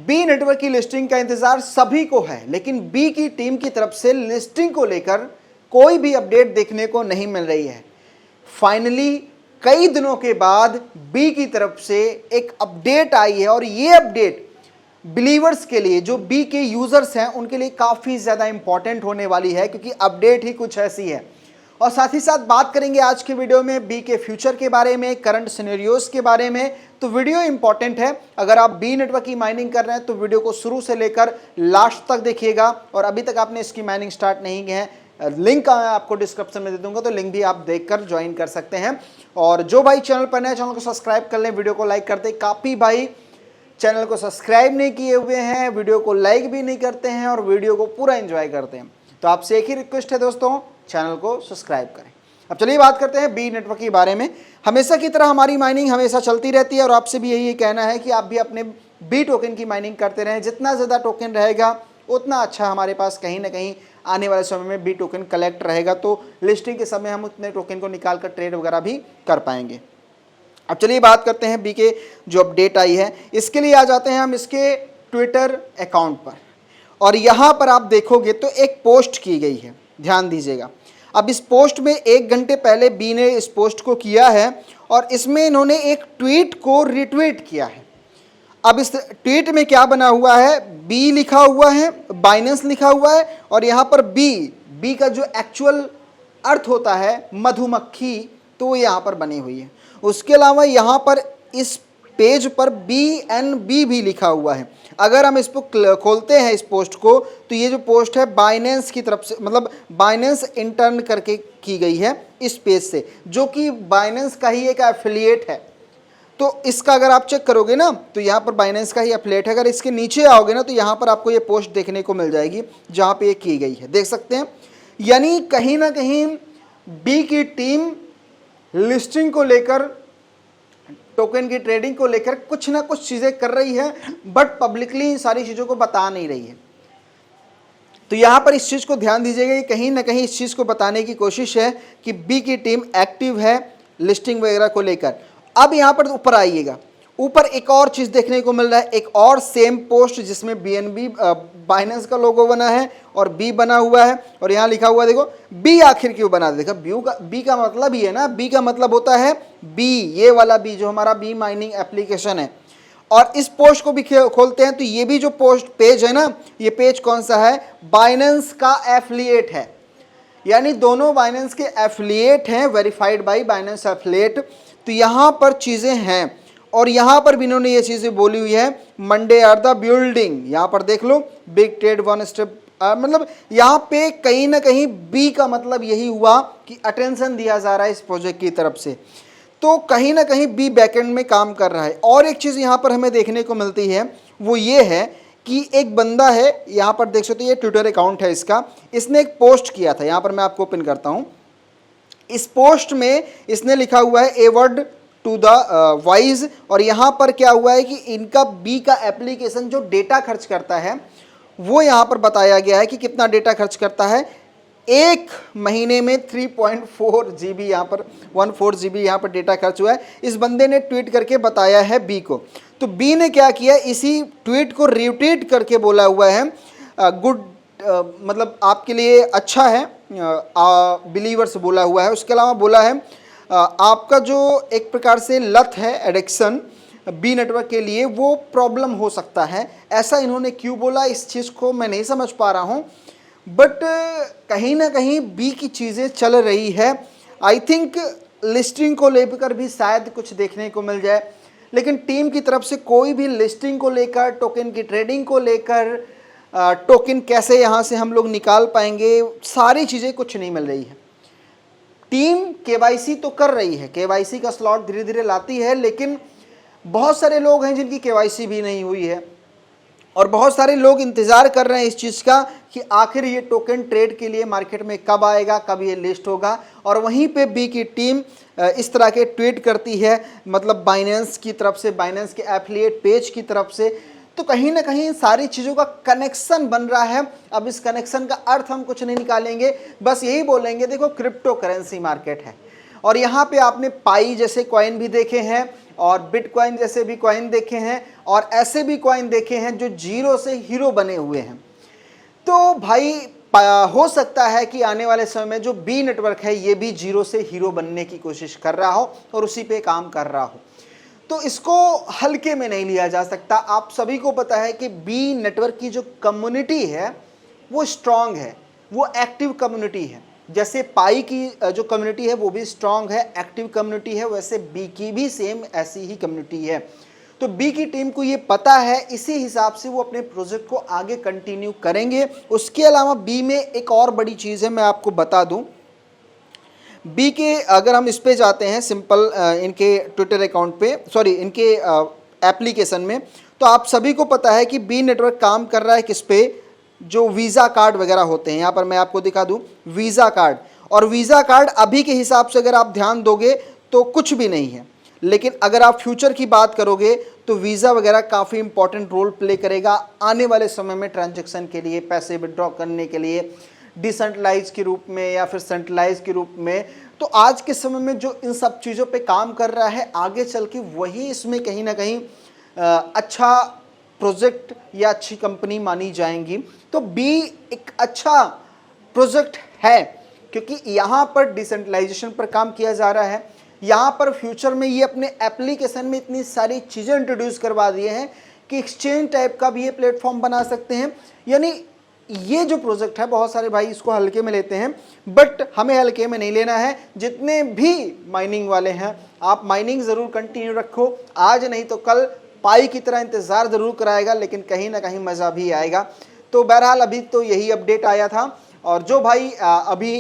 B network की listing का इंतजार सभी को है, लेकिन बी की टीम की तरफ से लिस्टिंग को लेकर कोई भी अपडेट देखने को नहीं मिल रही है। फाइनली कई दिनों के बाद बी की तरफ से एक अपडेट आई है और ये अपडेट बिलीवर्स के लिए, जो बी के यूजर्स हैं, उनके लिए काफ़ी ज़्यादा इंपॉर्टेंट होने वाली है, क्योंकि अपडेट ही कुछ ऐसी है। और साथ ही साथ बात करेंगे आज के वीडियो में बी के फ्यूचर के बारे में, करंट सिनेरियोज के बारे में। तो वीडियो इंपॉर्टेंट है। अगर आप बी नेटवर्क की माइनिंग कर रहे हैं तो वीडियो को शुरू से लेकर लास्ट तक देखिएगा, और अभी तक आपने इसकी माइनिंग स्टार्ट नहीं की है, लिंक आपको डिस्क्रिप्शन में दे दूंगा, तो लिंक भी आप देखकर ज्वाइन कर सकते हैं। और जो भाई चैनल पर नए, चैनल को सब्सक्राइब कर लें, वीडियो को लाइक कर दें। काफ़ी भाई चैनल को सब्सक्राइब नहीं किए हुए हैं, वीडियो को लाइक भी नहीं करते हैं और वीडियो को पूरा एंजॉय करते हैं। तो आपसे एक ही रिक्वेस्ट है दोस्तों, चैनल को सब्सक्राइब करें। अब चलिए बात करते हैं बी नेटवर्क के बारे में। हमेशा की तरह हमारी माइनिंग हमेशा चलती रहती है और आपसे भी यही कहना है कि आप भी अपने बी टोकन की माइनिंग करते रहें। जितना ज़्यादा टोकन रहेगा उतना अच्छा हमारे पास कहीं ना कहीं आने वाले समय में बी टोकन कलेक्ट रहेगा, तो लिस्टिंग के समय हम उतने टोकन को निकाल कर ट्रेड वगैरह भी कर पाएंगे। अब चलिए बात करते हैं बी के जो अपडेट आई है। इसके लिए आ जाते हैं हम इसके ट्विटर अकाउंट पर, और यहाँ पर आप देखोगे तो एक पोस्ट की गई है, ध्यान दीजिएगा। अब इस पोस्ट में 1 घंटे पहले बी ने इस पोस्ट को किया है और इसमें इन्होंने एक ट्वीट को रिट्वीट किया है। अब इस ट्वीट में क्या बना हुआ है, बी लिखा हुआ है, बाइनेंस लिखा हुआ है, और यहाँ पर बी का जो एक्चुअल अर्थ होता है मधुमक्खी, तो वो यहाँ पर बनी हुई है। उसके अलावा यहाँ पर इस पेज पर BNB भी लिखा हुआ है। अगर हम इसको खोलते हैं इस पोस्ट को, तो ये जो पोस्ट है बाइनेंस की तरफ से, मतलब बाइनेंस इंटर्न करके की गई है इस पेज से, जो कि बाइनेंस का ही एक एफिलिएट है। तो इसका अगर आप चेक करोगे ना, तो यहाँ पर बाइनेंस का ही एफिलिएट है। अगर इसके नीचे आओगे ना, तो यहाँ पर आपको ये पोस्ट देखने को मिल जाएगी जहाँ पे ये की गई है, देख सकते हैं। यानी कहीं ना कहीं बी की टीम लिस्टिंग को लेकर, टोकन की ट्रेडिंग को लेकर कुछ ना कुछ चीज़ें कर रही है, बट पब्लिकली इन सारी चीज़ों को बता नहीं रही है। तो यहाँ पर इस चीज़ को ध्यान दीजिएगा कि कहीं ना कहीं इस चीज़ को बताने की कोशिश है कि बी की टीम एक्टिव है लिस्टिंग वगैरह को लेकर। अब यहाँ पर ऊपर आइएगा, ऊपर एक और चीज़ देखने को मिल रहा है, एक और सेम पोस्ट जिसमें BNB बाइनेंस का लोगो बना है और बी बना हुआ है, और यहाँ लिखा हुआ है, देखो बी आखिर क्यों बना, देखो बी का मतलब ही है ना, बी का मतलब होता है बी, ये वाला बी जो हमारा बी माइनिंग एप्लीकेशन है। और इस पोस्ट को भी खोलते हैं तो ये भी जो पोस्ट पेज है ना, ये पेज कौन सा है, बाइनेंस का एफिलिएट है। यानी दोनों बाइनेंस के एफिलिएट हैं, वेरीफाइड बाई बाइनेंस एफिलिएट। तो यहाँ पर चीज़ें हैं, और यहाँ पर भी इन्होंने ये चीज़ें बोली हुई है, मंडे आर द बिल्डिंग। यहाँ पर देख लो, बिग ट्रेड वन स्टेप, मतलब यहाँ पे कहीं ना कहीं बी का मतलब यही हुआ कि अटेंशन दिया जा रहा है इस प्रोजेक्ट की तरफ से। तो कहीं ना कहीं बी बैकएंड में काम कर रहा है। और एक चीज़ यहाँ पर हमें देखने को मिलती है, वो ये है कि एक बंदा है, यहाँ पर देख सकते हो, ये ट्विटर अकाउंट है इसका, इसने एक पोस्ट किया था। यहाँ पर मैं आपको ओपन करता हूँ। इस पोस्ट में इसने लिखा हुआ है a word to the wise, और यहाँ पर क्या हुआ है कि इनका बी का एप्लीकेशन जो डेटा खर्च करता है, वो यहाँ पर बताया गया है कि कितना डेटा खर्च करता है। एक महीने में 3.4 GB, यहाँ पर 14 GB यहाँ पर डेटा खर्च हुआ है। इस बंदे ने ट्वीट करके बताया है बी को। तो बी ने क्या किया, इसी ट्वीट को रिट्वीट करके बोला हुआ है गुड, मतलब आपके लिए अच्छा है, बिलीवर्स बोला हुआ है। उसके अलावा बोला है आपका जो एक प्रकार से लत है, एडिक्शन बी नेटवर्क के लिए, वो प्रॉब्लम हो सकता है। ऐसा इन्होंने क्यों बोला, इस चीज़ को मैं नहीं समझ पा रहा हूँ, बट कहीं ना कहीं बी की चीज़ें चल रही है। आई थिंक लिस्टिंग को लेकर भी शायद कुछ देखने को मिल जाए, लेकिन टीम की तरफ से कोई भी लिस्टिंग को लेकर, टोकन की ट्रेडिंग को लेकर, टोकन कैसे यहाँ से हम लोग निकाल पाएंगे, सारी चीज़ें कुछ नहीं मिल रही है। टीम केवाईसी तो कर रही है, केवाईसी का स्लॉट धीरे धीरे लाती है, लेकिन बहुत सारे लोग हैं जिनकी केवाईसी भी नहीं हुई है, और बहुत सारे लोग इंतज़ार कर रहे हैं इस चीज़ का कि आखिर ये टोकन ट्रेड के लिए मार्केट में कब आएगा, कब ये लिस्ट होगा। और वहीं पे बी की टीम इस तरह के ट्वीट करती है, मतलब बाइनेंस की तरफ से, बाइनेंस के एफिलिएट पेज की तरफ से। तो कहीं ना कहीं सारी चीज़ों का कनेक्शन बन रहा है। अब इस कनेक्शन का अर्थ हम कुछ नहीं निकालेंगे, बस यही बोलेंगे देखो क्रिप्टो करेंसी मार्केट है, और यहाँ पे आपने पाई जैसे कॉइन भी देखे हैं, और बिटकॉइन जैसे भी कॉइन देखे हैं और ऐसे भी कॉइन देखे हैं जो जीरो से हीरो बने हुए हैं। तो भाई हो सकता है कि आने वाले समय में जो बी नेटवर्क है ये भी जीरो से हीरो बनने की कोशिश कर रहा हो और उसी पे काम कर रहा हो। तो इसको हल्के में नहीं लिया जा सकता। आप सभी को पता है कि बी नेटवर्क की जो कम्युनिटी है वो स्ट्रांग है, वो एक्टिव कम्युनिटी है। जैसे पाई की जो कम्युनिटी है वो भी स्ट्रांग है, एक्टिव कम्युनिटी है, वैसे बी की भी सेम ऐसी ही कम्युनिटी है। तो बी की टीम को ये पता है, इसी हिसाब से वो अपने प्रोजेक्ट को आगे कंटिन्यू करेंगे। उसके अलावा बी में एक और बड़ी चीज़ है, मैं आपको बता दूं। बी के अगर हम इस पे जाते हैं सिंपल इनके ट्विटर अकाउंट पे, सॉरी इनके एप्लीकेशन में, तो आप सभी को पता है कि बी नेटवर्क काम कर रहा है किस पे, जो वीज़ा कार्ड वगैरह होते हैं। यहाँ पर मैं आपको दिखा दूँ वीज़ा कार्ड, और वीज़ा कार्ड अभी के हिसाब से अगर आप ध्यान दोगे तो कुछ भी नहीं है, लेकिन अगर आप फ्यूचर की बात करोगे तो वीज़ा वगैरह काफ़ी इंपॉर्टेंट रोल प्ले करेगा आने वाले समय में ट्रांजैक्शन के लिए, पैसे विड्रॉ करने के लिए, डिसेंट्रलाइज के रूप में या फिर सेंट्रलाइज के रूप में। तो आज के समय में जो इन सब चीज़ों पे काम कर रहा है, आगे चल के वही इसमें कहीं ना कहीं अच्छा प्रोजेक्ट या अच्छी कंपनी मानी जाएंगी। तो बी एक अच्छा प्रोजेक्ट है क्योंकि यहाँ पर डिसेंट्रलाइजेशन पर काम किया जा रहा है। यहाँ पर फ्यूचर में ये अपने एप्लीकेशन में इतनी सारी चीज़ें इंट्रोड्यूस करवा दिए हैं कि एक्सचेंज टाइप का भी ये प्लेटफॉर्म बना सकते हैं। यानी ये जो प्रोजेक्ट है, बहुत सारे भाई इसको हल्के में लेते हैं, बट हमें हल्के में नहीं लेना है। जितने भी माइनिंग वाले हैं, आप माइनिंग ज़रूर कंटिन्यू रखो, आज नहीं तो कल पाई की तरह इंतज़ार ज़रूर कराएगा, लेकिन कहीं ना कहीं मज़ा भी आएगा। तो बहरहाल अभी तो यही अपडेट आया था। और जो भाई अभी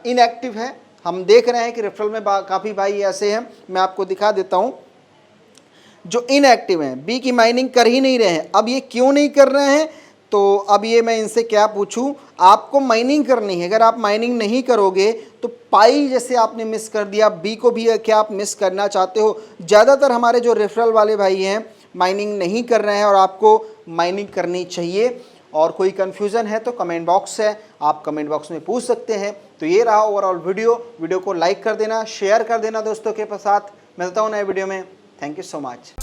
इनएक्टिव है, हम देख रहे हैं कि रेफरल में काफ़ी भाई ऐसे हैं, मैं आपको दिखा देता हूं, जो इनएक्टिव हैं, बी की माइनिंग कर ही नहीं रहे हैं। अब ये क्यों नहीं कर रहे हैं, तो अब ये मैं इनसे क्या पूछूं। आपको माइनिंग करनी है, अगर आप माइनिंग नहीं करोगे तो पाई जैसे आपने मिस कर दिया, बी को भी क्या आप मिस करना चाहते हो। ज़्यादातर हमारे जो रेफरल वाले भाई हैं माइनिंग नहीं कर रहे हैं और आपको माइनिंग करनी चाहिए। और कोई कन्फ्यूज़न है तो कमेंट बॉक्स है, आप कमेंट बॉक्स में पूछ सकते हैं। तो ये रहा ओवरऑल वीडियो को लाइक कर देना, शेयर कर देना दोस्तों के साथ। मिलता हूँ नए वीडियो में। Thank you so much.